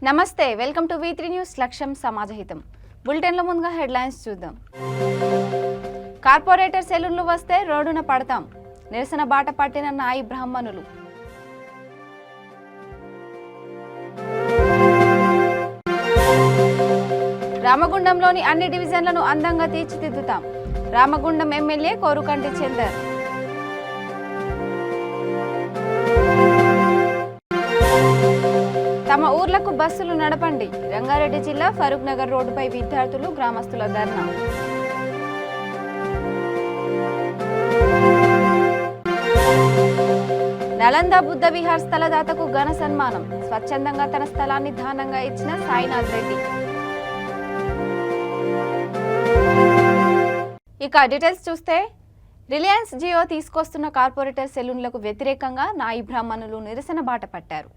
నమస్తే welcome to V3 news లక్ష్యం సమాజహితం బులెటిన్ల ముందుగా హెడ్లైన్స్ చూద్దాం. కార్పొరేటర్ సెలూన్లు వస్తే రోడ్డున పడతాం నిరసన బాట పట్టిన నాయి బ్రాహ్మణులు. రామగుండంలోని అన్ని డివిజన్లను అందంగా తీర్చిదిద్దుతాం రామగుండం ఎమ్మెల్యే కోరుకంటి చందర్. తమ ఊర్లకు బస్సులు నడపండి రంగారెడ్డి జిల్లా ఫరూక్ నగర్ రోడ్డుపై విద్యార్థులు గ్రామస్తుల ధర్నా. నలంద బుద్ధ విహార్ స్థలదాతకు ఘన సన్మానం స్వచ్ఛందంగా తన స్థలాన్ని దానంగా ఇచ్చిన సాయినాథ్ రెడ్డి. ఇక డీటెయిల్స్ చూస్తే రిలయన్స్ జియో తీసుకొస్తున్న కార్పొరేటర్ సెలూన్లకు వ్యతిరేకంగా నాయి బ్రాహ్మణులు నిరసన బాట పట్టారు.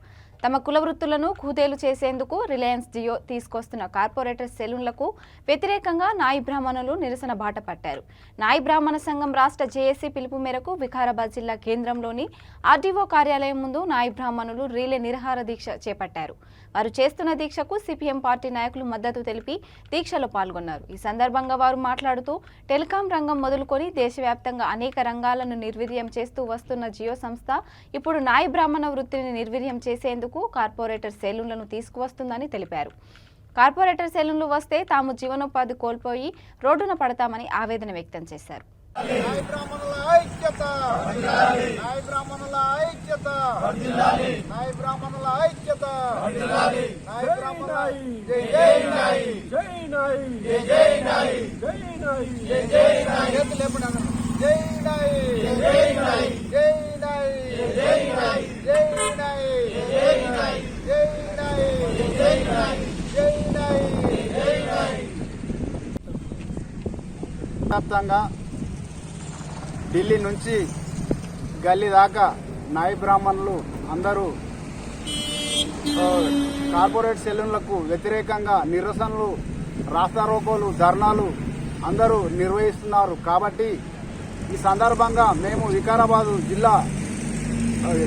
తమ కుల వృత్తులను కుదేలు చేసేందుకు రిలయన్స్ జియో తీసుకొస్తున్న కార్పొరేటర్ సెలూన్లకు వ్యతిరేకంగా నాయి బ్రాహ్మణులు నిరసన బాట పట్టారు. నాయి బ్రాహ్మణ సంఘం రాష్ట్ర జేఏసీ పిలుపు మేరకు వికారాబాద్ జిల్లా కేంద్రంలోని ఆర్డీఓ కార్యాలయం ముందు నాయి బ్రాహ్మణులు రీలే నిరాహార దీక్ష చేపట్టారు. వారు చేస్తున్న దీక్షకు సిపిఎం పార్టీ నాయకులు మద్దతు తెలిపి దీక్షలో పాల్గొన్నారు. ఈ సందర్భంగా వారు మాట్లాడుతూ టెలికాం రంగం మొదలుకొని దేశవ్యాప్తంగా అనేక రంగాలను నిర్వీర్యం చేస్తూ వస్తున్న జియో సంస్థ ఇప్పుడు నాయి బ్రాహ్మణ వృత్తిని నిర్వీర్యం చేసేందుకు కార్పొరేటర్ సెలూన్లను తీసుకువస్తుందని తెలిపారు. కార్పొరేటర్ సెలూన్లు వస్తే తాము జీవనోపాధి కోల్పోయి రోడ్డున పడతామని ఆవేదన వ్యక్తం చేశారు. వ్యాప్తంగా ఢిల్లీ నుంచి గల్లీ దాకా నాయి బ్రాహ్మణులు అందరూ కార్పొరేట్ సెలూన్లకు వ్యతిరేకంగా నిరసనలు, రాస్తారోకోలు, ధర్నాలు అందరూ నిర్వహిస్తున్నారు. కాబట్టి ఈ సందర్భంగా మేము వికారాబాద్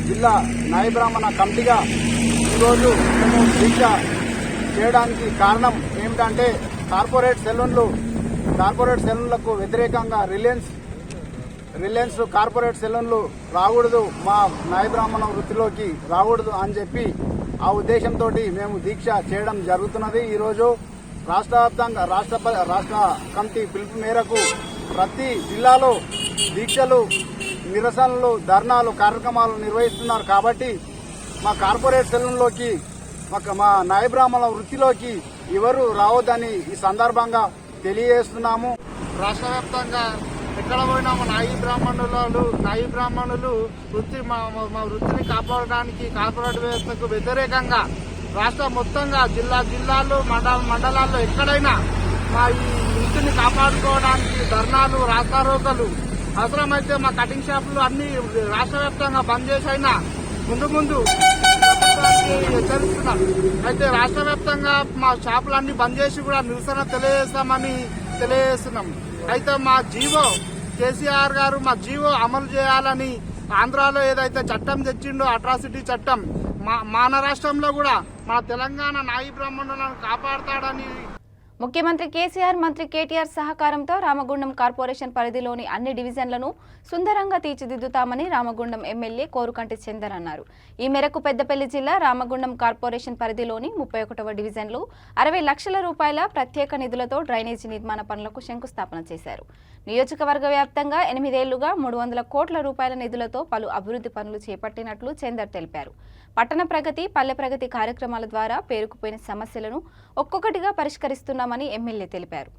జిల్లా నాయి బ్రాహ్మణ కమిటీగా ఈరోజు మేము దీక్ష చేయడానికి కారణం ఏమిటంటే కార్పొరేట్ సెలూన్లకు వ్యతిరేకంగా రిలయన్స్ కార్పొరేట్ సెలూన్లు రాకూడదు, మా నాయి బ్రాహ్మణ వృత్తిలోకి రాకూడదు అని చెప్పి ఆ ఉద్దేశంతో మేము దీక్ష చేయడం జరుగుతున్నది. ఈరోజు రాష్ట్ర కమిటీ పిలుపు మేరకు ప్రతి జిల్లాలో దీక్షలు, నిరసనలు, ధర్నాలు, కార్యక్రమాలు నిర్వహిస్తున్నారు. కాబట్టి మా కార్పొరేట్ సెలూన్లోకి మా నాయి బ్రాహ్మణ వృత్తిలోకి ఎవరు రావద్దని ఈ సందర్భంగా తెలియజేస్తున్నాము. రాష్ట్ర వ్యాప్తంగా ఎక్కడ పోయినా నాయి బ్రాహ్మణులు వృత్తి మా వృత్తిని కాపాడడానికి కార్పొరేట్ వ్యవస్థకు వ్యతిరేకంగా రాష్ట్రం మొత్తంగా జిల్లాల్లో మండలాల్లో ఎక్కడైనా మా ఈ వృత్తిని కాపాడుకోవడానికి ధర్నాలు, రాస్తారోకలు, అవసరమైతే మా కటింగ్ షాపులు అన్ని రాష్ట్ర వ్యాప్తంగా బంద్ చేసైనా ముందు హెచ్చరిస్తున్నాం. అయితే రాష్ట్ర వ్యాప్తంగా మా షాపులన్నీ బంద్ చేసి కూడా నిరసన తెలియజేస్తున్నాం. అయితే మా జీవో కేసీఆర్ గారు మా జీవో అమలు చేయాలని ఆంధ్రాలో ఏదైతే చట్టం తెచ్చిండో అట్రాసిటీ చట్టం మన రాష్ట్రంలో కూడా మన తెలంగాణ నాయి బ్రాహ్మణులను కాపాడతాడని ముఖ్యమంత్రి కేసీఆర్, మంత్రి కేటీఆర్ సహకారంతో రామగుండం కార్పొరేషన్ పరిధిలోని అన్ని డివిజన్లను సుందరంగా తీర్చిదిద్దుతామని రామగుండం ఎమ్మెల్యే కోరుకంటి చందర్ అన్నారు. ఈ మేరకు పెద్దపల్లి జిల్లా రామగుండం కార్పొరేషన్ పరిధిలోని 31వ డివిజన్లో 60 లక్షల రూపాయల ప్రత్యేక నిధులతో డ్రైనేజీ నిర్మాణ పనులకు శంకుస్థాపన చేశారు. నియోజకవర్గ వ్యాప్తంగా 8 ఏళ్లుగా 300 కోట్ల రూపాయల నిధులతో పలు అభివృద్ధి పనులు చేపట్టినట్లు చందర్ తెలిపారు. పట్టణ ప్రగతి, పల్లె ప్రగతి కార్యక్రమాల ద్వారా పేరుకుపోయిన సమస్యలను ఒక్కొక్కటిగా పరిష్కరిస్తున్నామని ఎమ్మెల్యే తెలిపారు.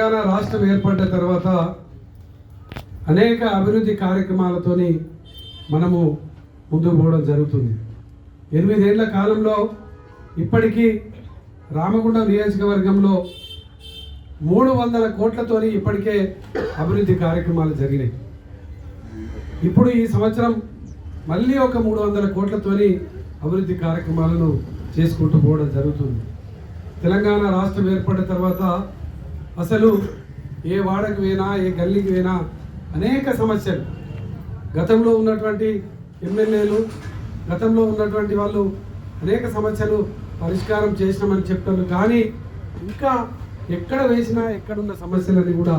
తెలంగాణ రాష్ట్రం ఏర్పడ్డ తర్వాత అనేక అభివృద్ధి కార్యక్రమాలతోని మనము ముందుకు పోవడం జరుగుతుంది. 8 ఏళ్ల కాలంలో ఇప్పటికీ రామగుండం నియోజకవర్గంలో 300 కోట్లతోని ఇప్పటికే అభివృద్ధి కార్యక్రమాలు జరిగినాయి. ఇప్పుడు ఈ సంవత్సరం మళ్ళీ ఒక 300 కోట్లతోని అభివృద్ధి కార్యక్రమాలను చేసుకుంటూ పోవడం జరుగుతుంది. తెలంగాణ రాష్ట్రం ఏర్పడిన తర్వాత అసలు ఏ వాడకు పోయినా ఏ గల్లీకి పోయినా అనేక సమస్యలు గతంలో ఉన్నటువంటి ఎమ్మెల్యేలు గతంలో ఉన్నటువంటి వాళ్ళు అనేక సమస్యలు పరిష్కారం చేసినామని చెప్తారు. కానీ ఇంకా ఎక్కడ వేసినా ఎక్కడున్న సమస్యలన్నీ కూడా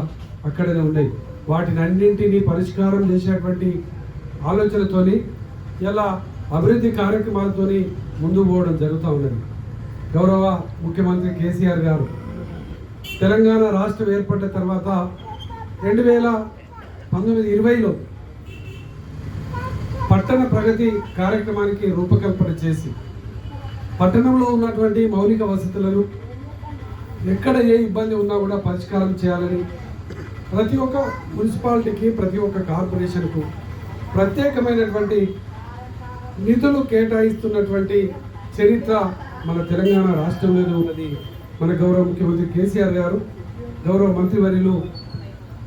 అక్కడనే ఉన్నాయి. వాటిని అన్నింటినీ పరిష్కారం చేసేటువంటి ఆలోచనతోని ఇలా అభివృద్ధి కార్యక్రమాలతోని ముందుకు పోవడం జరుగుతూ ఉన్నది. గౌరవ ముఖ్యమంత్రి కేసీఆర్ గారు తెలంగాణ రాష్ట్రం ఏర్పడిన తర్వాత 2019-20లో పట్టణ ప్రగతి కార్యక్రమానికి రూపకల్పన చేసి పట్టణంలో ఉన్నటువంటి మౌలిక వసతులను ఎక్కడ ఏ ఇబ్బంది ఉన్నా కూడా పరిష్కారం చేయాలని ప్రతి ఒక్క మున్సిపాలిటీకి ప్రతి ఒక్క కార్పొరేషన్కు ప్రత్యేకమైనటువంటి నిధులు కేటాయిస్తున్నటువంటి చరిత్ర మన తెలంగాణ రాష్ట్రంలోనే ఉన్నది. మన గౌరవ ముఖ్యమంత్రి కేసీఆర్ గారు, గౌరవ మంత్రివర్యులు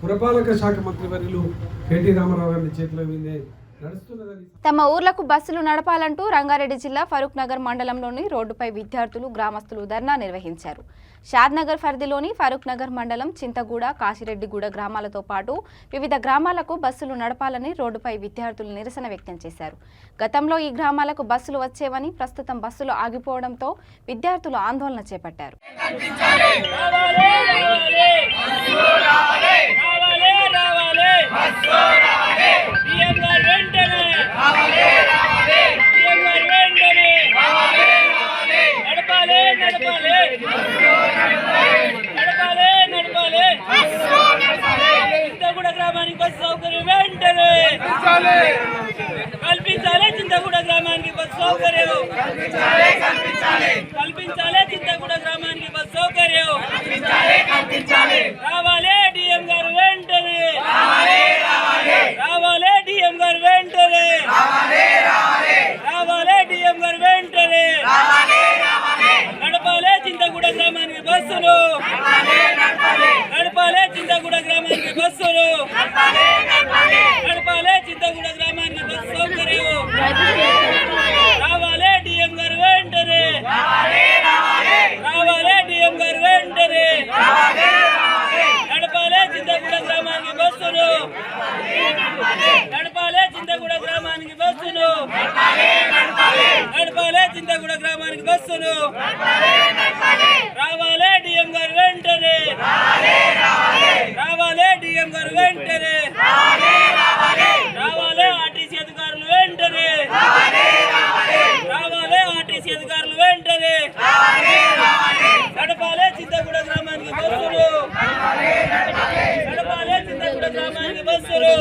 పురపాలక శాఖ మంత్రివర్యులు కేటీ రామారావు గారి చేతిలో మీదే నడుస్తున్నదని. తమ ఊర్లకు బస్సులు నడపాలంటూ రంగారెడ్డి జిల్లా ఫరూక్ నగర్ మండలంలోని రోడ్డుపై విద్యార్థులు గ్రామస్తులు ధర్నా నిర్వహించారు. షాద్ నగర్ పరిధిలోని ఫరూక్ నగర్ మండలం చింతగూడ, కాశిరెడ్డిగూడ గ్రామాలతో పాటు వివిధ గ్రామాలకు బస్సులు నడపాలని రోడ్డుపై విద్యార్థులు నిరసన వ్యక్తం చేశారు. గతంలో ఈ గ్రామాలకు బస్సులు వచ్చేవని, ప్రస్తుతం బస్సులు ఆగిపోవడంతో విద్యార్థులు ఆందోళన చేపట్టారు. కల్పించాలి చింతగూడ గ్రామానికి బస్ సౌకర్యం, కల్పించాలి చింతగూడ గ్రామానికి బస్ సౌకర్యం, రావాలి డిఎం గారు వెంటనే, రావాలి డిఎం గారు వెంటనే, రావాలి డిఎం గారు వెంటనే, నడపాలి చింతగూడ గ్రామానికి బస్సులు, నడపాలి చింతగూడ గ్రామానికి బస్సులు, నడపాలి చింతగూడ గ్రామానికి బస్ సౌకర్యం, రావాలి డిఎం గారు వెంటనే, రావాలి డిఎం గారు వెంటనే, నడపాలి చింతగూడ గ్రామానికి బస్సులు, నడపాలి చింతగూడ గ్రామానికి బస్సులు, నడపాలి చింతగూడ గ్రామానికి బస్సులు, రావాలి డిఎం గారు వెంటనే, రావాలి డిఎం గారు వెంటనే, రావాలి ఆర్టీసీ అధికారులు వెంటనే, రావాలి ఆర్టీసీ అధికారులు వెంటనే, నడపాలి చింతగూడ గ్రామానికి బస్సులు, నడపాలి చింతగూడ గ్రామానికి బస్సులు,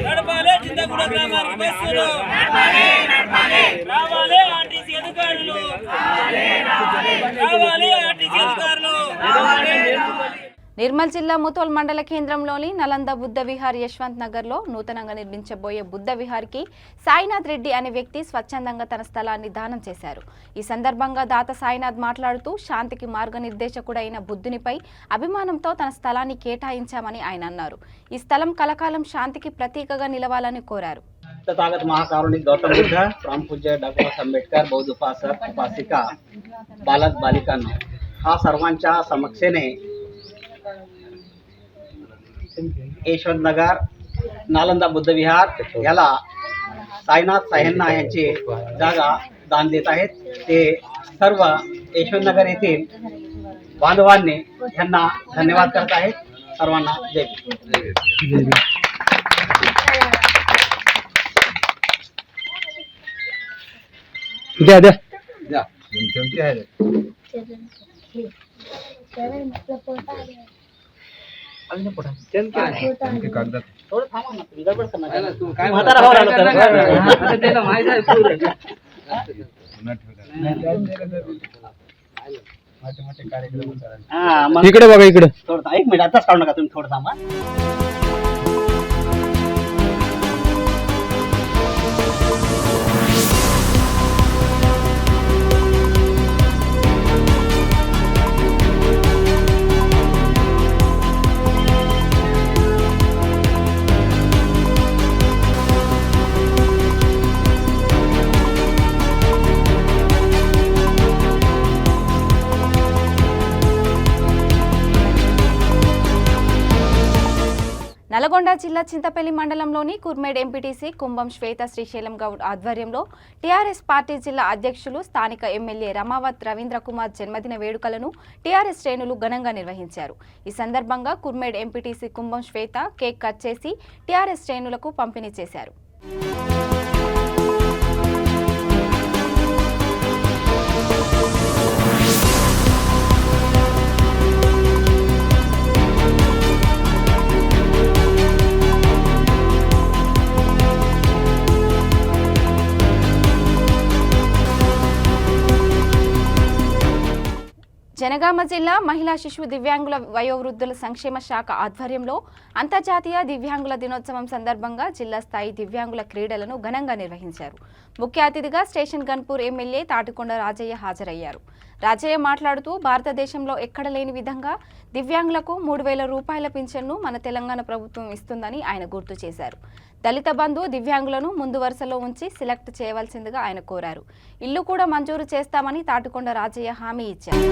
నడపాలి చింతగూడ గ్రామానికి బస్సులు, రావాలి ఆర్టీసీ అధికారులు, రావాలి ఆర్టీసీ అధికారులు. నిర్మల్ జిల్లా ముతోల్ మండల కేంద్రంలోని నలంద బుద్ధ విహార్ యశ్వంత్ నగర్లో నూతనంగా నిర్మించబోయే బుద్ధ విహార్కి సాయినాథ్ రెడ్డి అనే వ్యక్తి స్వచ్ఛందంగా తన స్థలాన్ని దానం చేశారు. ఈ సందర్భంగా దాత సాయినాథ్ మాట్లాడుతూ శాంతికి మార్గనిర్దేశకుడైన బుద్ధునిపై అభిమానంతో తన స్థలాన్ని కేటాయించామని ఆయన అన్నారు. ఈ స్థలం కలకాలం శాంతికి ప్రతీకగా నిలవాలని కోరారు. तथागत महाकारुणिक गौतम बुद्ध, परम पूज्य डॉक्टर आंबेडकर, बौद्ध उपासक उपासिका, बालक बालिकांनो, हा सर्वांच्या समक्षेने यशवंत नगर नालंदा बुद्ध विहार याला साईनाथ साहेंना यांची जागा दान देत आहेत. ते सर्व यशवंत नगर येथील बांधवांनी यांना धन्यवाद करत आहेत. सर्वांना जय भीम. द्या द्या द्या चमचे आहे अजून पोटा चमचे कागदात थोडं थांबा ना तुम्ही गडबड करणार आहे ना तू काय म्हातारा भाऊ आला तर आता त्याला माहिती आहे पूर्ण पुन्हा ठेवला इकडे बघा इकडे थोडं एक मिनिट आताच काढू नका तुम्ही थोडं थांबा. నల్గొండ జిల్లా చింతపల్లి మండలంలోని కుర్మేడ్ ఎంపీటీసీ కుంభం శ్వేత శ్రీశైలం గౌడ్ ఆధ్వర్యంలో టీఆర్ఎస్ పార్టీ జిల్లా అధ్యక్షులు స్థానిక ఎమ్మెల్యే రమావత్ రవీంద్ర కుమార్ జన్మదిన వేడుకలను టీఆర్ఎస్ శ్రేణులు ఘనంగా నిర్వహించారు. ఈ సందర్భంగా కుర్మేడ్ ఎంపీటీసీ కుంభం శ్వేత కేక్ కట్ చేసి టీఆర్ఎస్ శ్రేణులకు పంపిణీ చేశారు. జనగామ జిల్లా మహిళా శిశు దివ్యాంగుల వయోవృద్ధుల సంక్షేమ శాఖ ఆధ్వర్యంలో అంతర్జాతీయ దివ్యాంగుల దినోత్సవం సందర్భంగా జిల్లా స్థాయి దివ్యాంగుల క్రీడలను ఘనంగా నిర్వహించారు. ముఖ్య అతిథిగా స్టేషన్ గన్పూర్ ఎమ్మెల్యే తాటికొండ రాజయ్య హాజరయ్యారు. రాజయ్య మాట్లాడుతూ భారతదేశంలో ఎక్కడ లేని విధంగా దివ్యాంగులకు 3,000 రూపాయల పింఛన్ను మన తెలంగాణ ప్రభుత్వం ఇస్తుందని ఆయన గుర్తు చేశారు. దళిత బంధు దివ్యాంగులను ముందు వరుసలో ఉంచి సెలెక్ట్ చేయవలసిందిగా ఆయన కోరారు. ఇల్లు కూడా మంజూరు చేస్తామని తాటికొండ రాజయ్య హామీ ఇచ్చారు.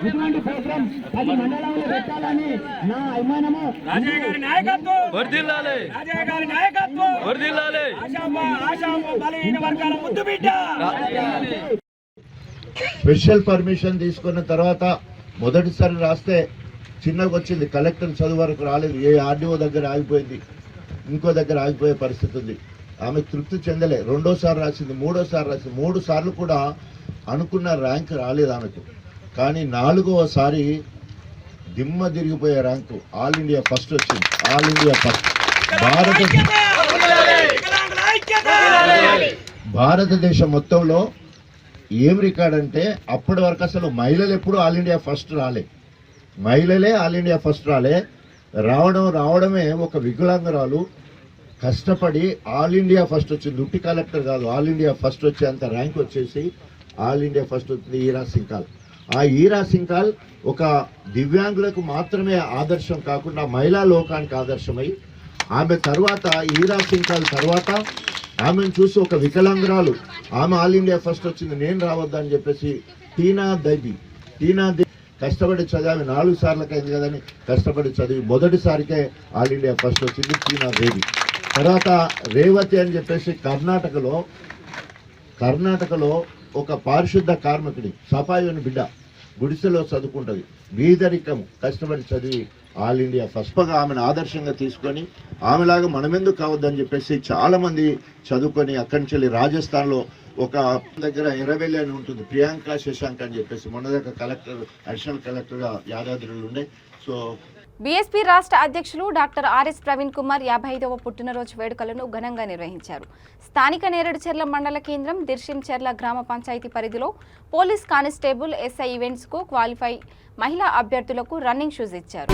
ఇటువంటి ప్రోగ్రామ్ 10 మండలంలో పెట్టాలని నా అభిమానము. రాజయ్య గారి నాయకత్వం వర్ధిల్లాలి, రాజయ్య గారి నాయకత్వం వర్ధిల్లాలి. ఆశామ్మ బలహీన వర్గాల ముద్దు బిడ్డ. స్పెషల్ పర్మిషన్ తీసుకున్న తర్వాత మొదటిసారి రాస్తే చిన్నగా వచ్చింది, కలెక్టర్ చదువు వరకు రాలేదు, ఏ ఆర్డీఓ దగ్గర ఆగిపోయింది, ఇంకో దగ్గర ఆగిపోయే పరిస్థితి ఉంది. ఆమె తృప్తి చెందలే. రెండోసారి రాసింది, మూడోసారి రాసింది, 3 సార్లు కూడా అనుకున్న ర్యాంక్ రాలేదు ఆమెకు. కానీ 4వసారి దిమ్మ తిరిగిపోయే ర్యాంకు ఆల్ ఇండియా ఫస్ట్ వచ్చింది. All India first. భారతదేశం మొత్తంలో ఏం రికార్డ్ అంటే అప్పటి వరకు అసలు మహిళలు ఎప్పుడు ఆల్ ఇండియా ఫస్ట్ రాలే. మహిళలే ఆల్ ఇండియా ఫస్ట్ రాలే. రావడమే ఒక వికలాంగురాలు కష్టపడి ఆల్ ఇండియా ఫస్ట్ వచ్చింది. డ్యూటీ కలెక్టర్ కాదు, ఆల్ ఇండియా ఫస్ట్ వచ్చేంత ర్యాంక్ వచ్చేసి ఆల్ ఇండియా ఫస్ట్ వచ్చింది ఈరా సింకాల్. ఆ ఈరా సింకాల్ ఒక దివ్యాంగులకు మాత్రమే ఆదర్శం కాకుండా మహిళా లోకానికి ఆదర్శమై ఆమె తర్వాత ఈరా సింకాల్ తర్వాత ఆమెను చూసి ఒక వికలాంగురాలు ఆమె ఆల్ ఇండియా ఫస్ట్ వచ్చింది, నేను రావద్దని చెప్పేసి టీనా దేవి కష్టపడి చదివి 4 సార్లకైంది కదని కష్టపడి చదివి మొదటిసారికే ఆల్ ఇండియా ఫస్ట్ వచ్చింది టీనా దేవి. తర్వాత రేవతి అని చెప్పేసి కర్ణాటకలో ఒక పారిశుద్ధ కార్మికుడి సఫాయిని బిడ్డ గుడిసెలో చదువుకుంటుంది, బీదరికము కష్టపడి చదివి ఆల్ ఇండియా ఫస్ట్గా ఆమెను ఆదర్శంగా తీసుకొని ఆమెలాగా మనమెందుకు కావద్దని చెప్పేసి చాలామంది చదువుకొని అక్కడి నుంచి వెళ్ళి రాజస్థాన్లో ఒక దగ్గర ఎర్రవెల్లి అని ఉంటుంది, ప్రియాంక శశాంక్ అని చెప్పేసి మొన్న దగ్గర కలెక్టర్ అడిషనల్ కలెక్టర్గా యాదాద్రిలో ఉండే. సో బీఎస్పీ రాష్ట్ర అధ్యక్షులు డాక్టర్ ఆర్ఎస్ ప్రవీణ్ కుమార్ 55వ పుట్టినరోజు వేడుకలను ఘనంగా నిర్వహించారు. స్థానిక నేరేడుచెర్ల మండల కేంద్రం దిర్శించెర్ల గ్రామ పంచాయతీ పరిధిలో పోలీస్ కానిస్టేబుల్ ఎస్ఐ ఈవెంట్స్కు క్వాలిఫై మహిళా అభ్యర్థులకు రన్నింగ్ షూస్ ఇచ్చారు.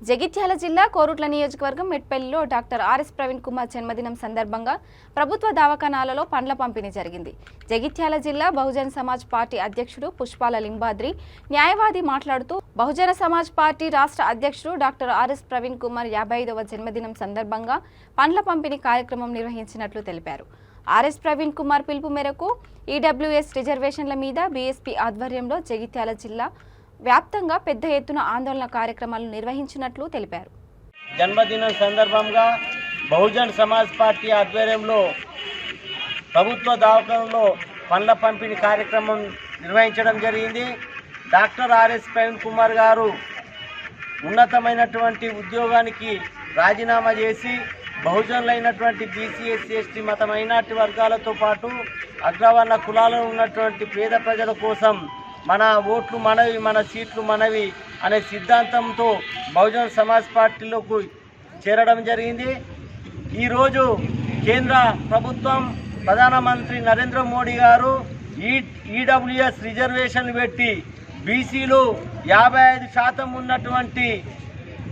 జగిత్యాల జిల్లా కోరుట్ల నియోజకవర్గం మెట్పల్లిలో డాక్టర్ ఆర్ఎస్ ప్రవీణ్ కుమార్ జన్మదినం సందర్భంగా ప్రభుత్వ దవాఖానాలలో పండ్ల పంపిణీ జరిగింది. జగిత్యాల జిల్లా బహుజన సమాజ్ పార్టీ అధ్యక్షుడు పుష్పాల లింబాద్రి న్యాయవాది మాట్లాడుతూ బహుజన సమాజ్ పార్టీ రాష్ట్ర అధ్యక్షుడు డాక్టర్ ఆర్ఎస్ ప్రవీణ్ కుమార్ 55వ జన్మదినం సందర్భంగా పండ్ల పంపిణీ కార్యక్రమం నిర్వహించినట్లు తెలిపారు. ఆర్ఎస్ ప్రవీణ్ కుమార్ పిలుపు మేరకు ఈడబ్ల్యూఎస్ రిజర్వేషన్ల మీద బీఎస్పీ ఆధ్వర్యంలో జగిత్యాల జిల్లా వ్యాప్తంగా పెద్ద ఎత్తున ఆందోళన కార్యక్రమాలు నిర్వహించినట్లు తెలిపారు. జన్మదినం సందర్భంగా బహుజన్ సమాజ్ పార్టీ ఆధ్వర్యంలో ప్రభుత్వ దవాఖానలో పండ్ల పంపిణీ కార్యక్రమం నిర్వహించడం జరిగింది. డాక్టర్ ఆర్ఎస్ ప్రవీణ్ కుమార్ గారు ఉన్నతమైనటువంటి ఉద్యోగానికి రాజీనామా చేసి బహుజనులైనటువంటి బీసీ ఎస్సీ ఎస్టీ మత మైనార్టీ వర్గాలతో పాటు అగ్రవర్ణ కులాలలో ఉన్నటువంటి పేద ప్రజల కోసం మన ఓట్లు మనవి, మన సీట్లు మనవి అనే సిద్ధాంతంతో బహుజన్ సమాజ్ పార్టీలోకి చేరడం జరిగింది. ఈరోజు కేంద్ర ప్రభుత్వం ప్రధానమంత్రి నరేంద్ర మోడీ గారు ఈడబ్ల్యూఎస్ రిజర్వేషన్లు పెట్టి బీసీలు 55% ఉన్నటువంటి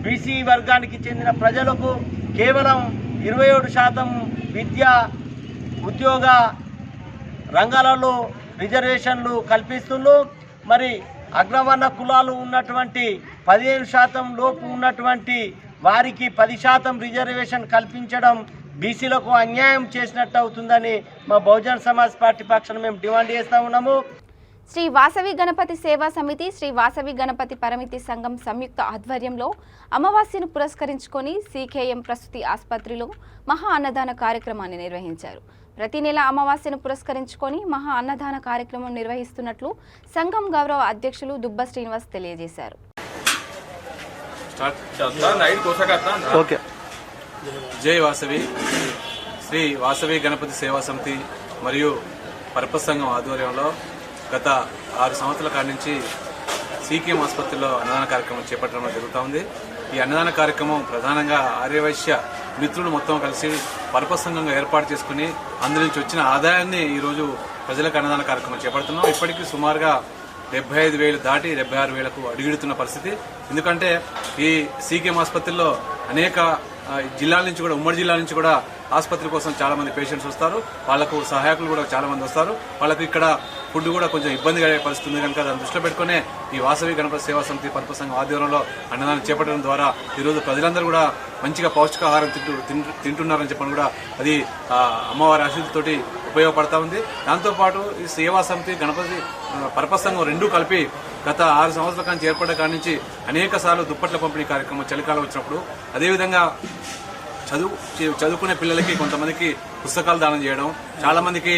బీసీ వర్గానికి చెందిన ప్రజలకు కేవలం 27% విద్య ఉద్యోగ రంగాలలో రిజర్వేషన్లు కల్పిస్తున్నారు. మరి అగ్రవర్ణ కులాలు ఉన్నటువంటి 15% లోపు ఉన్నటువంటి వారికి 10% రిజర్వేషన్ కల్పించడం బీసీలకు అన్యాయం చేసినట్టు అవుతుందని మా బహుజన్ సమాజ్ పార్టీ పక్షాన మేము డిమాండ్ చేస్తూ ఉన్నాము. శ్రీ వాసవి గణపతి సేవా సమితి, శ్రీ వాసవి గణపతి పరిమితి సంఘం సంయుక్త ఆధ్వర్యంలో అమావాస్యను పురస్కరించుకొని సీకేఎం ప్రసూతి ఆసుపత్రిలో మహా అన్నదాన కార్యక్రమాన్ని నిర్వహించారు. ప్రతి నెల అమావాస్యను పురస్కరించుకొని మహా అన్నదాన కార్యక్రమం నిర్వహిస్తున్నట్లు సంఘం గౌరవ అధ్యక్షులు దుబ్బ శ్రీనివాస్ తెలియజేశారు. జై వాసవి. శ్రీ వాసవి గణపతి సేవా సమితి మరియు పర్పస్ సంఘం ఆధ్వర్యంలో గత 6 సంవత్సరాల కాడి నుంచి సీకేఎం ఆసుపత్రిలో అన్నదాన కార్యక్రమం చేపట్టడం జరుగుతూ ఉంది. ఈ అన్నదాన కార్యక్రమం ప్రధానంగా ఆర్యవైశ్య మిత్రులు మొత్తం కలిసి పర్పస్ సంఘంగా ఏర్పాటు చేసుకుని అందులో నుంచి వచ్చిన ఆదాయాన్ని ఈరోజు ప్రజలకు అన్నదాన కార్యక్రమం చేపడుతున్నాం. ఇప్పటికీ సుమారుగా 75,000 దాటి 76,000కు అడుగుడుతున్న పరిస్థితి. ఎందుకంటే ఈ సీకేఎం ఆసుపత్రిలో అనేక జిల్లాల నుంచి కూడా, ఉమ్మడి జిల్లాల నుంచి కూడా ఆసుపత్రి కోసం చాలా మంది పేషెంట్స్ వస్తారు. వాళ్లకు సహాయకులు కూడా చాలా మంది వస్తారు. వాళ్ళకి ఇక్కడ ఫుడ్ కూడా కొంచెం ఇబ్బంది కలిగే పరిస్థితి ఉంది కనుక దాన్ని దృష్టిలో పెట్టుకునే ఈ వాసవి గణపతి సేవా సమితి పర్పస్ సంఘం ఆధ్వర్యంలో అన్నదానం చేపట్టడం ద్వారా ఈరోజు ప్రజలందరూ కూడా మంచిగా పౌష్టికాహారం తింటున్నారని చెప్పని కూడా అది అమ్మవారి ఆశీస్సులతోటి ఉపయోగపడతా ఉంది. దాంతోపాటు ఈ సేవా సమితి గణపతి పర్పస్ సంఘం రెండూ కలిపి గత 6 సంవత్సరాల నుంచి ఏర్పడ్డ కాడి నుంచి అనేక సార్లు దుప్పట్ల పంపిణీ కార్యక్రమం చలికాలం వచ్చినప్పుడు, అదేవిధంగా చదువుకునే పిల్లలకి కొంతమందికి పుస్తకాలు దానం చేయడం, చాలా మందికి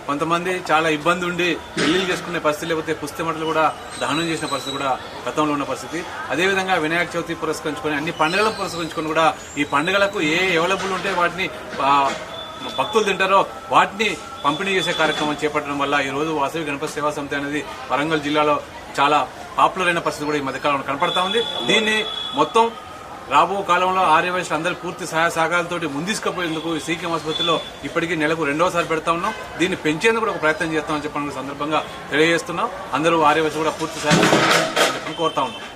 కొంతమంది చాలా ఇబ్బంది ఉండి పెళ్లిళ్ళు చేసుకునే పరిస్థితి, లేకపోతే పుస్తమటలు కూడా దహనం చేసిన పరిస్థితి కూడా గతంలో ఉన్న పరిస్థితి. అదేవిధంగా వినాయక చవితి పురస్కరించుకొని అన్ని పండుగలను పురస్కరించుకొని కూడా ఈ పండుగలకు ఏ అవైలబుల్ ఉంటే వాటిని భక్తులు తింటారో వాటిని పంపిణీ చేసే కార్యక్రమం చేపట్టడం వల్ల ఈరోజు వాసవి గణపతి సేవా సమితి అనేది వరంగల్ జిల్లాలో చాలా పాపులర్ అయిన పరిస్థితి కూడా ఈ మధ్యకాలంలో కనపడతా ఉంది. దీన్ని మొత్తం రాబో కాలంలో ఆర్యవైశ్యులు అందరూ పూర్తి సహాయ సహకారాలతో ముందుకుపోయేందుకు సీకేఎం ఆసుపత్రిలో ఇప్పటికీ నెలకు 2వసారి పెడతా ఉన్నాం. దీన్ని పెంచేందుకు కూడా ఒక ప్రయత్నం చేస్తామని చెప్పిన సందర్భంగా తెలియజేస్తున్నాం. అందరూ ఆర్యవైశ్యులు కూడా పూర్తి సహాయం కోరుతా ఉన్నాం.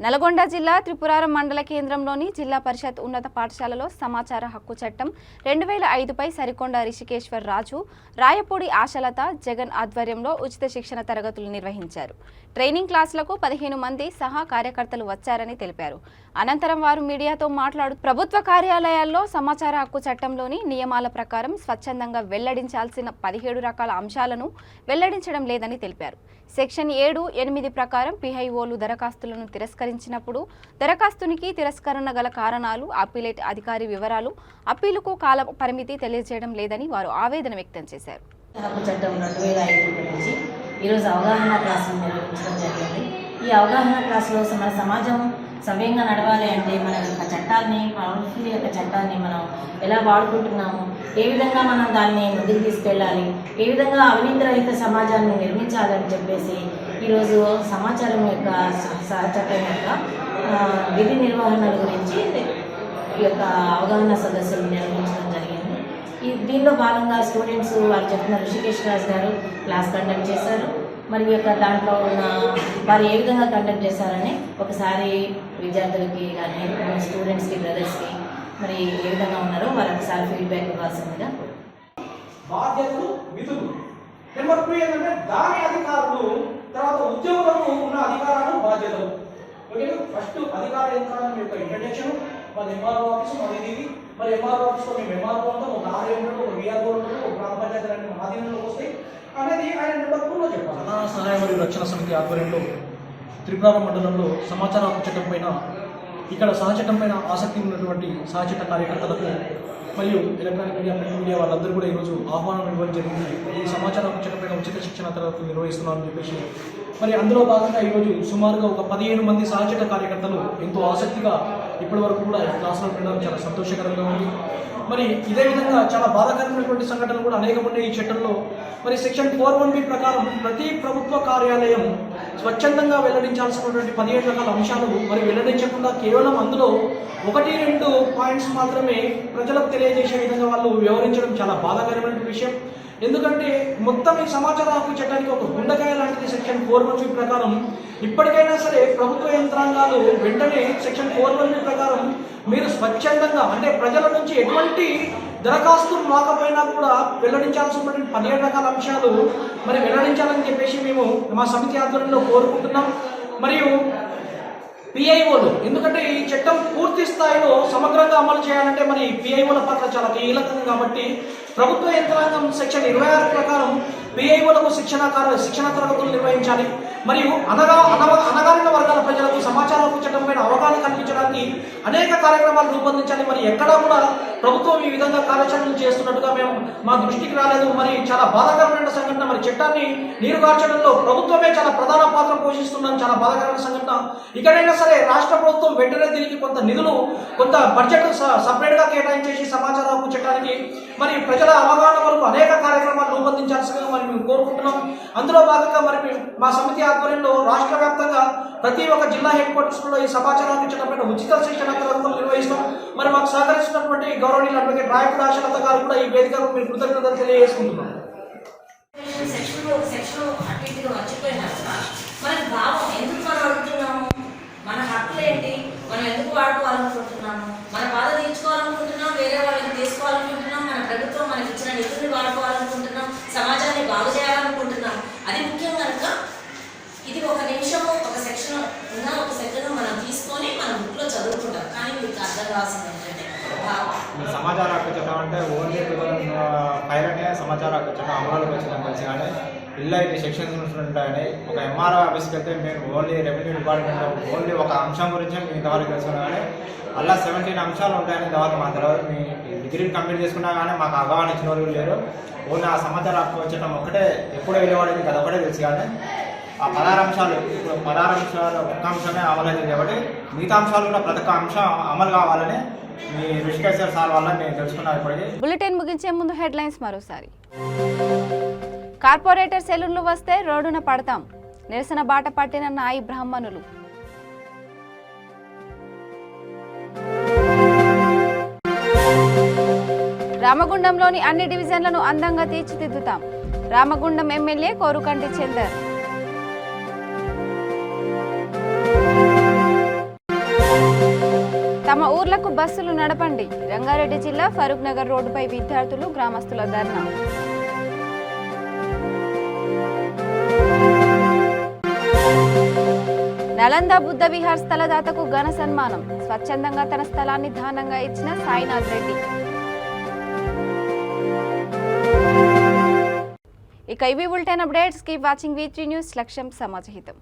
నల్గొండ జిల్లా త్రిపురారం మండల కేంద్రంలోని జిల్లా పరిషత్ ఉన్నత పాఠశాలలో సమాచార హక్కు చట్టం 2005పై సరికొండ రిషికేశ్వర్ రాజు, రాయపూడి ఆశలత, జగన్ ఆధ్వర్యంలో ఉచిత శిక్షణ తరగతులు నిర్వహించారు. ట్రైనింగ్ క్లాసులకు 15 మంది సహా కార్యకర్తలు వచ్చారని తెలిపారు. అనంతరం వారు మీడియాతో మాట్లాడుతూ ప్రభుత్వ కార్యాలయాల్లో సమాచార హక్కు చట్టంలోని నియమాల ప్రకారం స్వచ్ఛందంగా వెల్లడించాల్సిన 17 రకాల అంశాలను వెల్లడించడం లేదని తెలిపారు. సెక్షన్ 7, 8 ప్రకారం పిఐఓలు దరఖాస్తులను తిరస్కరించినప్పుడు దరఖాస్తునికి తిరస్కరణ గల కారణాలు, అప్పీలేట్ అధికారి వివరాలు, అప్పీలుకు కాల పరిమితి తెలియజేయడం లేదని వారు ఆవేదన వ్యక్తం చేశారు. హక్కు చట్టం 2005 నుంచి ఈరోజు అవగాహన క్లాసులు నిర్వహించడం జరిగింది. ఈ అవగాహన క్లాసులో మన సమాజం సవ్యంగా నడవాలి అంటే మన యొక్క చట్టాన్ని, పౌరుల యొక్క చట్టాన్ని మనం ఎలా వాడుకుంటున్నాము, ఏ విధంగా మనం దాన్ని ముందుకు తీసుకెళ్ళాలి, ఏ విధంగా అవినీతి రహిత సమాజాన్ని నిర్మించాలని చెప్పేసి ఈరోజు సమాచారం యొక్క చట్టం యొక్క విధి నిర్వహణల గురించి ఈ యొక్క అవగాహన సదస్సులు నిర్వహించడం జరిగింది. దీనిలో భాగంగా స్టూడెంట్స్ వారు చెప్పిన ఋషికేష్ రాజ్ గారు క్లాస్ కండక్ట్ చేశారు. మరి యొక్క దాంట్లో ఉన్న వారు ఏ విధంగా కండక్ట్ చేశారని ఒకసారి విద్యార్థులకి కానీ స్టూడెంట్స్కి, బ్రదర్స్కి మరి ఏ విధంగా ఉన్నారో వారు ఒకసారి ఫీడ్బ్యాక్ ఇవ్వాల్సిందిగా. బాధ్యతలు, విధులు. నెంబర్ 2 ఏంటంటే దాని అధికారులు, తర్వాత ఉద్యోగులకు ఉన్న అధికారాలు, బాధ్యతలు. ఓకే, ఫస్ట్ అధికార యంత్రాంగం యొక్క ఇంట్రడక్షన్, మన ఎంఆర్ఓ ఆఫీసు, మన ఇది మరి ఎంఆర్ఓ ఆఫీస్లో మేము ఎంఆర్ఓ ఉంటాం, ఒక ఆర్ఏ ఉంటాడు, ఒక విఆర్ఓ ఉంటాడు, ఒక గ్రామ పంచాయతీ అన్ని ఆధీనంలోకి వస్తాయి అనేది ఆయన నెంబర్ 2లో చెప్పాలి. ప్రధాన సహాయ మరియు రక్షణ సమితి ఆధ్వర్యంలో త్రిపురారం మండలంలో సమాచార హక్కు చట్టం పైన, ఇక్కడ సహచట్టం పైన ఆసక్తి ఉన్నటువంటి సహచట్ట కార్యకర్తలకు మరియు ఎలక్ట్రానిక్ మీడియా, ప్రింట్ మీడియా వాళ్ళందరూ కూడా ఈరోజు ఆహ్వానం ఇవ్వడం జరిగింది. ఈ సమాచార హక్కు చట్టం పైన ఉచిత శిక్షణ తరగతులు నిర్వహిస్తున్నారని చెప్పేసి మరి అందులో భాగంగా ఈరోజు సుమారుగా ఒక 15 మంది సహచట్ట కార్యకర్తలు ఎంతో ఆసక్తిగా ఇప్పటి వరకు కూడా క్లాసులో వినడం చాలా సంతోషకరంగా ఉంది. మరి ఇదే విధంగా చాలా బాధాకరమైనటువంటి సంఘటనలు కూడా అనేకం ఉన్నాయి ఈ చట్టంలో. మరి సెక్షన్ 4(1)B ప్రకారం ప్రతి ప్రభుత్వ కార్యాలయం స్వచ్ఛందంగా వెల్లడించాల్సినటువంటి 17 రకాల అంశాలు మరి వెల్లడించకుండా కేవలం అందులో 1-2 పాయింట్స్ మాత్రమే ప్రజలకు తెలియజేసే విధంగా వాళ్ళు వ్యవహరించడం చాలా బాధాకరమైన విషయం. ఎందుకంటే మొత్తం ఈ సమాచార హక్కు చట్టానికి ఒక గుండెకాయ లాంటిది సెక్షన్ 4(1)B ప్రకారం. ఇప్పటికైనా సరే ప్రభుత్వ యంత్రాంగాలు వెంటనే సెక్షన్ 4(1)B ప్రకారం మీరు స్వచ్ఛందంగా అంటే ప్రజల నుంచి ఎటువంటి దరఖాస్తులు రాకపోయినా కూడా వెల్లడించాల్సినటువంటి 17 రకాల అంశాలు మరి వెల్లడించాలని చెప్పేసి మేము మా సమితి ఆధ్వర్యంలో కోరుకుంటున్నాం. మరియు పిఐఓలు, ఎందుకంటే ఈ చట్టం పూర్తి స్థాయిలో సమగ్రంగా అమలు చేయాలంటే మరి పిఐఓల పాత్ర చాలా కీలకం కాబట్టి ప్రభుత్వ యంత్రాంగం సెక్షన్ 26 ప్రకారం పిఐఓలకు శిక్షణ తరగతులు నిర్వహించాలి. మరియు అనగారిన వర్గాల ప్రజలకు సమాచార హక్కు చట్టం పైన అవగాహన కల్పించడానికి అనేక కార్యక్రమాలు రూపొందించాలి. మరి ఎక్కడా కూడా ప్రభుత్వం ఈ విధంగా కార్యాచరణలు చేస్తున్నట్టుగా మేము మా దృష్టికి రాలేదు. మరి చాలా బాధాకరమైన సంఘటన. మరి చట్టాన్ని నీరుగార్చడంలో ప్రభుత్వమే చాలా ప్రధాన పాత్ర పోషిస్తుందని చాలా బాధాకరమైన సంఘటన. ఇక్కడైనా సరే రాష్ట్ర ప్రభుత్వం వెంటనే దీనికి కొంత నిధులు, కొంత బడ్జెట్ సపరేట్గా కేటాయించేసి సమాచార హక్కు చట్టానికి మరి ప్రజల అవగాహన వరకు అనేక కార్యక్రమాలు రూపొందించాల్సిందిగా మరి మేము కోరుకుంటున్నాం. అందులో భాగంగా మరి మా సమితి ఆధ్వర్యంలో రాష్ట్ర వ్యాప్తంగా ప్రతి ఒక్క జిల్లా హెడ్ క్వార్టర్స్లో ఈ సమాచార హక్కు చట్టం పైన ఉచిత శిక్షణ తరగతులు నిర్వహిస్తాం. మరి మాకు సహకరిస్తున్నటువంటి గౌరవనీయులు అడ్వకేట్ రాయపూడి ఆశలత గారు కూడా ఈ వేదికకు మీరు కృతజ్ఞతలు తెలియజేసుకుంటున్నాం. మనకి భావం ఎందుకు మనం అడుగుతున్నాము, మన హక్కులు ఏంటి, మనం ఎందుకు వాడుకోవాలనుకుంటున్నాము, మన బాధ తీర్చుకోవాలనుకుంటున్నాం, వేరే వాళ్ళని తీసుకోవాలనుకుంటున్నాం, మన ప్రభుత్వం మనకి ఇచ్చిన నిధుల్ని వాడుకోవాలనుకుంటున్నాం, సమాజాన్ని బాగు చేయాలనుకుంటున్నాం. అది ముఖ్యం కనుక ఇది ఒక నిమిషము ఒక సెక్షన్ ఉన్న ఒక సెకండ్ మనం తీసుకొని మన బుక్లో చదువుకుంటాం. కానీ మీకు అర్థం కావాల్సింది ఏంటంటే సమాచార హక్కు చట్టం అంటే ఓన్లీ 2005 సమాచార హక్కు చట్టం అమలులోకి వచ్చిందని తెలిసి కానీ ఇలా ఇది సెక్షన్స్ ఉంటాయని ఒక ఎంఆర్ఓ ఆఫీస్కి వెళ్తే మేము ఓన్లీ రెవెన్యూ డిపార్ట్మెంట్లో ఓన్లీ ఒక అంశం గురించే మేము ఇంతవరకు తెలుసుకున్నాం. కానీ అలా 17 అంశాలు ఉంటాయని ఇంతవరకు మా తర్వాత మీ డిగ్రీ కంప్లీట్ చేసుకున్నా కానీ మాకు అవగాహన ఇచ్చిన వాళ్ళు లేరు. ఓన్లీ ఆ సమాచార హక్కు చట్టం ఒక్కటే ఎప్పుడో వెళ్ళేవాడికి అది ఒకటే తెలుసు. కానీ ఆ 16 అంశాలు, ఇప్పుడు 16 అంశాలు ఒక్క అంశమే అమలు అయింది కాబట్టి మిగతా అంశాలు కూడా ప్రతి ఒక్క అంశం అమలు కావాలని మీ ఋషికేశ్వర్ సార్ వల్ల నేను తెలుసుకున్నాను. ఇప్పటికీ బులెటిన్ ముగించే ముందు హెడ్లైన్స్ మరోసారి. కార్పొరేటర్ సెలూన్లు వస్తే రోడ్డున పడతాం, నిరసన బాట పట్టిన నాయి బ్రాహ్మణులు. రామగుండంలోని అన్ని డివిజన్లను అందంగా తీర్చిదిద్దుతాం, రామగుండం ఎమ్మెల్యే కోరుకంటి చందర్. తమ ఊర్లకు బస్సులు నడపండి. రంగారెడ్డి జిల్లా ఫరూక్ నగర్ రోడ్డుపై విద్యార్థులు గ్రామస్తుల ధర్నా. నలంద బుద్ధ విహార్ స్థలదాతకు ఘన సన్మానం. స్వచ్ఛందంగా తన స్థలాన్ని దానంగా ఇచ్చిన సాయినాథ్ రెడ్డి. ఇక ఇవి bulletin updates. Keep watching V3 news. లక్ష్యం సమాజహితం.